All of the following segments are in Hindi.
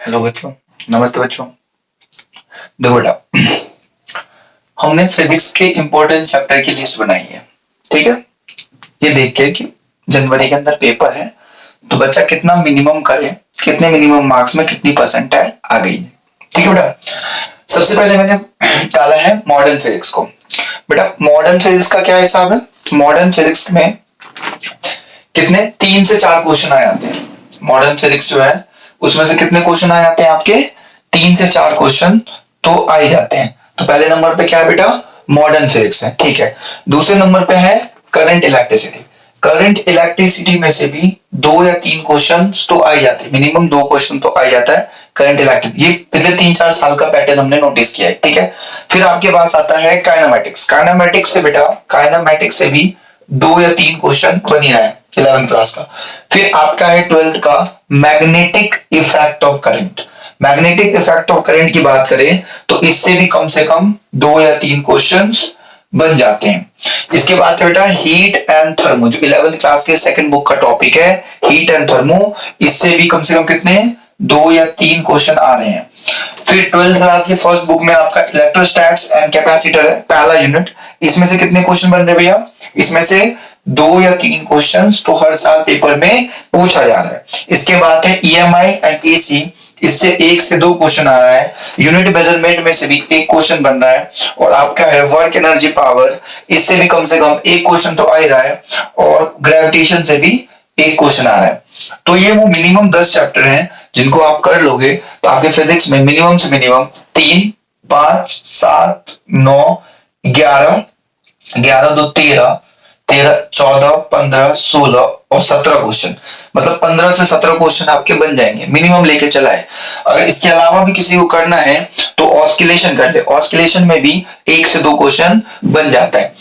हेलो बच्चों, नमस्ते बच्चों। देखो बेटा, हमने फिजिक्स के इंपॉर्टेंट चैप्टर की लिस्ट बनाई है। ठीक है, ये देख के कि जनवरी के अंदर पेपर है तो बच्चा कितना मिनिमम करे, कितने मिनिमम मार्क्स में कितनी परसेंटाइल आ गई है। ठीक है बेटा, सबसे पहले मैंने डाला है मॉडर्न फिजिक्स को। बेटा मॉडर्न फिजिक्स का क्या हिसाब है? मॉडर्न फिजिक्स में कितने 3 से 4 क्वेश्चन आ जाते हैं। मॉडर्न फिजिक्स जो है उसमें से कितने क्वेश्चन आ जाते हैं आपके? 3 से 4 क्वेश्चन तो आ ही जाते हैं। तो पहले नंबर पे क्या है बेटा? मॉडर्न फिजिक्स है। ठीक है, दूसरे नंबर पे है करंट इलेक्ट्रिसिटी। करंट इलेक्ट्रिसिटी में से भी 2 या 3 क्वेश्चन तो आ ही जाते हैं, मिनिमम 2 क्वेश्चन तो आ ही जाता है करंट इलेक्ट्रिसिटी। ये पिछले 3-4 साल का पैटर्न हमने नोटिस किया है। ठीक है, फिर आपके पास आता है काइनेमेटिक्स। काइनेमेटिक्स से बेटा, काइनेमेटिक्स से भी 2 या 3 क्वेश्चन बन ही रहा है 11th क्लास का। फिर आपका है 12th का magnetic effect of current. Magnetic effect of current की बात करें तो इससे भी कम से कम 2 या 3 क्वेश्चंस बन जाते हैं। इसके बाद बेटा हीट एंड थर्मो, जो 11th क्लास के सेकंड बुक का टॉपिक है, हीट एंड थर्मो, इससे भी कम से कम कितने 2 या 3 क्वेश्चन आ रहे हैं। फिर 12th क्लास की फर्स्ट बुक में आपका इलेक्ट्रोस्टैट्स एंड कैपेसिटर है, पहला यूनिट। इसमें से कितने क्वेश्चन बन रहे भैया? इसमें से 2 या 3 क्वेश्चंस तो हर साल पेपर में पूछा जा रहा है। इसके बाद है ईएमआई एंड एसी, इससे 1 से 2 क्वेश्चन आ रहा है। यूनिट मेजरमेंट में से भी 1 क्वेश्चन बन रहा है। और आपका है वर्क एनर्जी पावर, इससे भी कम से कम 1 क्वेश्चन तो आ ही रहा है। और ग्रेविटेशन से भी 1 क्वेश्चन आ रहा है। तो ये वो मिनिमम 10 चैप्टर हैं जिनको आप कर लोगे तो आपके फिजिक्स में मिनिमम से मिनिमम 3, 5, 7, 9, 11, 11 2 13, 13, 14, 15, 16 और 17 क्वेश्चन, मतलब 15 से 17 क्वेश्चन आपके बन जाएंगे, मिनिमम लेके चला है। अगर इसके अलावा भी किसी को करना है तो ऑस्किलेशन कर ले, ऑस्किलेशन में भी 1 से 2 क्वेश्चन बन जाता है।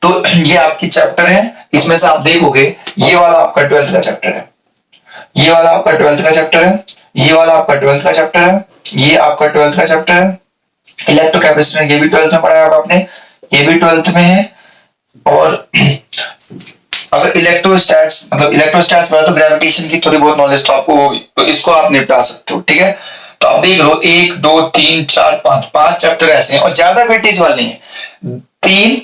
तो ये आपकी चैप्टर है। इसमें से आप देखोगे ये वाला आपका 12th का चैप्टर है, ये वाला आपका 12th का चैप्टर है, ये वाला आपका 12th का चैप्टर है, ये आपका 12th का चैप्टर है। इलेक्ट्रोकैपेसिटर ये भी 12th में पढ़ा है आपने, ये भी 12th में है। और अगर इलेक्ट्रोस्टैट्स, मतलब इलेक्ट्रोस्टैट्स में तो ग्रेविटेशन की थोड़ी बहुत नॉलेज तो आपको होगी, तो इसको आप निपटा सकते हो। ठीक है, तो आप देख लो 1 2 3 4 5 चैप्टर ऐसे हैं और ज्यादा वेटेज वाले नहीं है। 3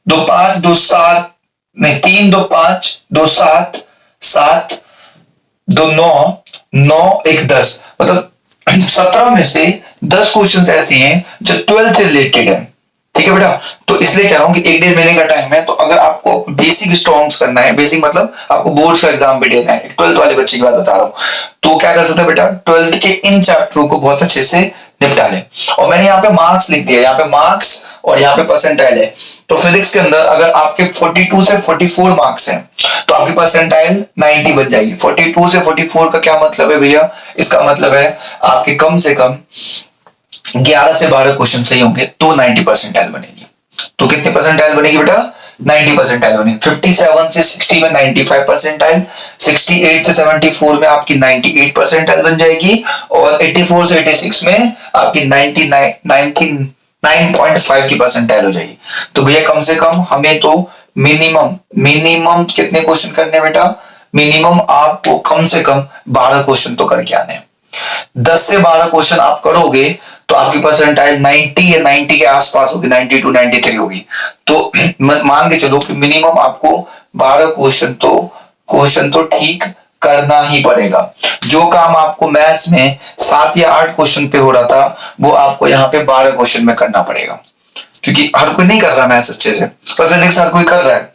2 5 2 7 नहीं, 3 2 5 2 7 7 2 9 9 1 10, मतलब 17 में से 10 क्वेश्चन ऐसे हैं जो 12th से रिलेटेड है। ठीक है बेटा, तो इसलिए कह रहा हूं कि 1-1.5 महीने का टाइम है। तो अगर आपको बेसिक स्ट्रॉन्ग्स करना है, बेसिक मतलब आपको बोर्ड्स का एग्जाम भी देना है, 12th वाले बच्चे की बात बता रहा हूं, तो क्या कर सकते हैं बेटा, 12th के इन चैप्टरों को बहुत अच्छे से निपटा लें। और मैंने यहाँ पे मार्क्स लिख दिया, यहाँ पे मार्क्स और यहाँ पे परसेंटाइल है। तो फिजिक्स के अंदर अगर आपके 42 से 44 मार्क्स हैं तो आपकी परसेंटाइल 90 बन जाएगी। 42 से 44 का क्या मतलब है भैया? इसका मतलब है आपके कम से कम 11 से 12 क्वेश्चन सही होंगे तो 90 परसेंटाइल बनेगी। तो कितनी परसेंटाइल बनेगी बेटा? 90 परसेंटाइल बनेगी। 57 से 60 में 95 परसेंटाइल, 68 से 74 में आपकी 98 परसेंटाइल बन जाएगी और 84 से 86 में आपकी 99.5 की परसेंटाइल हो जाएगी। तो भैया कम से कम हमें तो मिनिमम कितने क्वेश्चन करने बेटा? मिनिमम आपको कम से कम 12 क्वेश्चन तो करके आने हैं। 10 से 12 क्वेश्चन आप करोगे तो आपकी परसेंटाइल 90 या 90 के आसपास होगी, 92 93 होगी। तो मान के चलो कि मिनिमम आपको 12 क्वेश्चन तो ठीक करना ही पड़ेगा। जो काम आपको मैथ्स में 7 या 8 क्वेश्चन पे हो रहा था वो आपको यहाँ पे 12 क्वेश्चन में करना पड़ेगा, क्योंकि हर कोई नहीं कर रहा मैथ्स अच्छे से, पर फिजिक्स हर कोई कर रहा है।